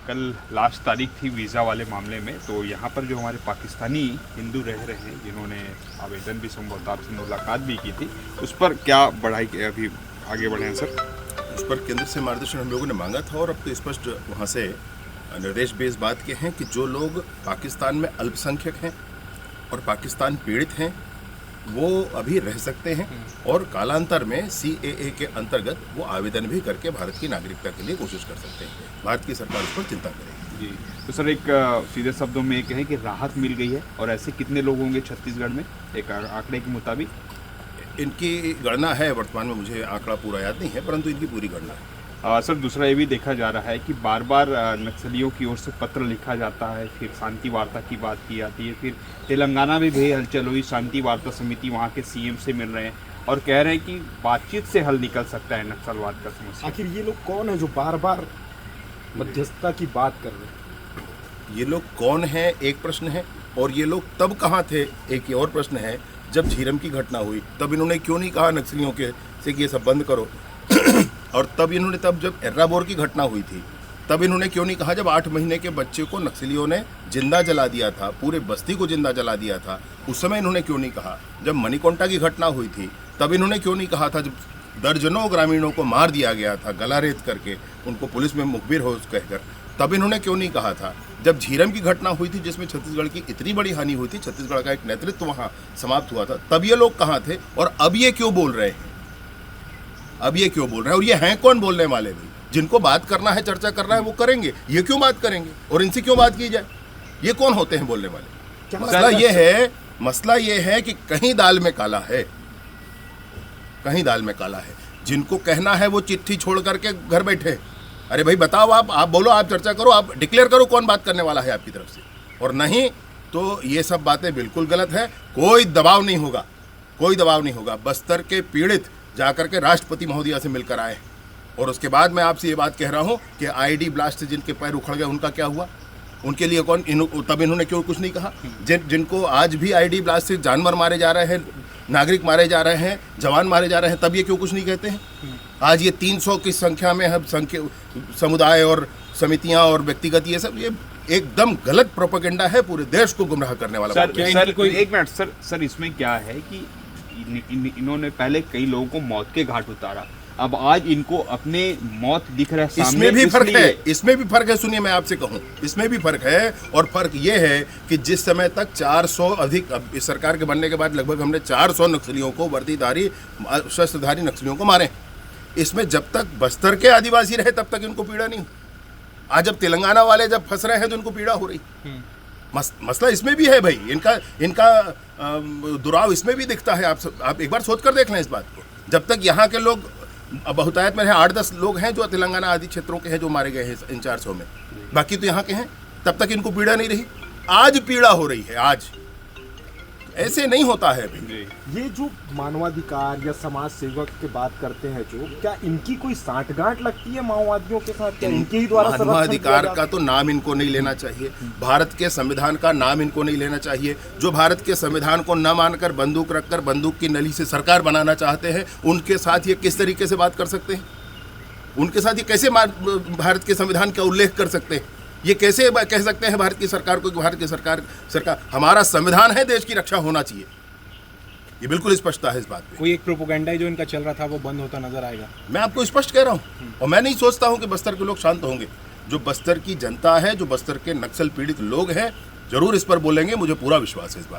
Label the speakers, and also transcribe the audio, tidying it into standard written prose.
Speaker 1: कल लास्ट तारीख थी वीज़ा वाले मामले में, तो यहाँ पर जो हमारे पाकिस्तानी हिंदू रह रहे हैं जिन्होंने आवेदन भी संभवतः आपसे मुलाकात भी की थी, उस पर क्या बढ़ाई अभी आगे बढ़े हैं सर?
Speaker 2: उस पर केंद्र से मार्गदर्शन हम लोगों ने मांगा था और अब तो स्पष्ट वहाँ से निर्देश भी इस बात के हैं कि जो लोग पाकिस्तान में अल्पसंख्यक हैं और पाकिस्तान पीड़ित हैं वो अभी रह सकते हैं और कालांतर में CAA के अंतर्गत वो आवेदन भी करके भारत की नागरिकता के लिए कोशिश कर सकते हैं। भारत की सरकार उस पर चिंता करेगी।
Speaker 1: जी, तो सर एक सीधे शब्दों में ये कहें कि राहत मिल गई है, और ऐसे कितने लोग होंगे छत्तीसगढ़ में एक आंकड़े के मुताबिक?
Speaker 2: इनकी गणना है, वर्तमान में मुझे आंकड़ा पूरा याद नहीं है, परंतु इनकी पूरी गणना है।
Speaker 1: सर दूसरा ये भी देखा जा रहा है कि बार बार नक्सलियों की ओर से पत्र लिखा जाता है, फिर शांति वार्ता की बात की जाती है, फिर तेलंगाना में भी हलचल हुई, शांति वार्ता समिति वहाँ के CM से मिल रहे हैं और कह रहे हैं कि बातचीत से हल निकल सकता है नक्सलवाद का समस्या।
Speaker 3: आखिर ये लोग कौन है जो बार बार मध्यस्थता की बात कर रहे हैं?
Speaker 2: ये लोग कौन है एक प्रश्न है, और ये लोग तब कहाँ थे एक और प्रश्न है। जब झीरम की घटना हुई तब इन्होंने क्यों नहीं कहा नक्सलियों के से कि ये सब बंद करो और तब जब एर्राबोर की घटना हुई थी तब इन्होंने क्यों नहीं कहा, जब 8 महीने के बच्चे को नक्सलियों ने जिंदा जला दिया था, पूरे बस्ती को जिंदा जला दिया था, उस समय इन्होंने क्यों नहीं कहा। जब मणिकोंटा की घटना हुई थी तब इन्होंने क्यों नहीं कहा था। जब दर्जनों ग्रामीणों को मार दिया गया था गला रेत करके, उनको पुलिस में मुखबिर हो कहकर, तब इन्होंने क्यों नहीं कहा था। जब झीरम की घटना हुई थी जिसमें छत्तीसगढ़ की इतनी बड़ी हानि हुई थी, छत्तीसगढ़ का एक नेतृत्व वहाँ समाप्त हुआ था, तब ये लोग कहाँ थे और अब ये क्यों बोल रहे हैं, अब ये क्यों बोल रहे हैं। और ये हैं कौन बोलने वाले भी? जिनको बात करना है, चर्चा करना है, वो करेंगे। ये क्यों बात करेंगे और इनसे क्यों बात की जाए? ये कौन होते हैं बोलने वाले? मसला ये है कि कहीं दाल में काला है, कहीं दाल में काला है। जिनको कहना है वो चिट्ठी छोड़ करके घर बैठे। अरे भाई बताओ, आप बोलो, आप चर्चा करो, आप डिक्लेयर करो कौन बात करने वाला है आपकी तरफ से, और नहीं तो ये सब बातें बिल्कुल गलत है। कोई दबाव नहीं होगा, कोई दबाव नहीं होगा। बस्तर के पीड़ित जाकर के राष्ट्रपति महोदया से मिलकर आए, और उसके बाद मैं आपसे ये बात कह रहा हूँ कि IED ब्लास्ट से जिनके पैर उखड़ गए उनका क्या हुआ, उनके लिए कौन तब इन्होंने क्यों कुछ नहीं कहा। जिनको आज भी IED ब्लास्ट से जानवर मारे जा रहे हैं, नागरिक मारे जा रहे हैं, जवान मारे जा रहे हैं, तब ये क्यों कुछ नहीं कहते हैं। आज ये 300 की संख्या में हम समुदाय और समितियां और व्यक्तिगत ये सब, ये एकदम गलत प्रोपेगेंडा है, पूरे देश को गुमराह करने वाला।
Speaker 1: सर कोई एक मिनट सर इसमें क्या है कि इन्होंने पहले कई लोगों को मौत के घाट उतारा, अब आज इनको अपने मौत दिख रहा है सामने।
Speaker 2: इसमें भी फर्क है, सुनिए मैं आपसे कहूं, इसमें भी फर्क है। और फर्क ये है कि जिस समय तक 400 अधिक, अब इस सरकार के बनने के बाद लगभग हमने 400 नक्सलियों को, वर्दीधारी शस्त्रधारी नक्सलियों को मारे। इसमें जब तक बस्तर के आदिवासी रहे तब तक इनको पीड़ा नहीं। आज जब तेलंगाना वाले जब फंस रहे हैं तो इनको पीड़ा हो रही। मसला इसमें भी है भाई, इनका दुराव इसमें भी दिखता है। आप एक बार सोच कर देख लें इस बात को। जब तक यहाँ के लोग, बहुतायत में 8-10 लोग हैं जो तेलंगाना आदि क्षेत्रों के हैं जो मारे गए हैं इन 400 में, बाकी तो यहाँ के हैं, तब तक इनको पीड़ा नहीं रही। आज पीड़ा हो रही है, आज ऐसे नहीं होता है भाई।
Speaker 3: ये जो मानवाधिकार या समाज सेवक की बात करते हैं, जो क्या इनकी कोई साठगांठ लगती है माओवादियों के साथ? क्या इनके ही द्वारा
Speaker 2: मानवाधिकार का तो नाम इनको नहीं लेना चाहिए, भारत के संविधान का नाम इनको नहीं लेना चाहिए। जो भारत के संविधान को न मानकर बंदूक रखकर बंदूक की नली से सरकार बनाना चाहते हैं, उनके साथ ये किस तरीके से बात कर सकते हैं? उनके साथ ये कैसे भारत के संविधान का उल्लेख कर सकते हैं? ये कैसे कह सकते हैं भारत की सरकार को कि भारत की सरकार हमारा संविधान है, देश की रक्षा होना चाहिए। ये बिल्कुल स्पष्टता है इस बात पे।
Speaker 4: कोई एक प्रोपेगेंडा जो इनका चल रहा था वो बंद होता नजर आएगा?
Speaker 2: मैं आपको स्पष्ट कह रहा हूँ, और मैं नहीं सोचता हूँ कि बस्तर के लोग शांत होंगे। जो बस्तर की जनता है, जो बस्तर के नक्सल पीड़ित लोग हैं, जरूर इस पर बोलेंगे, मुझे पूरा विश्वास है इस बात।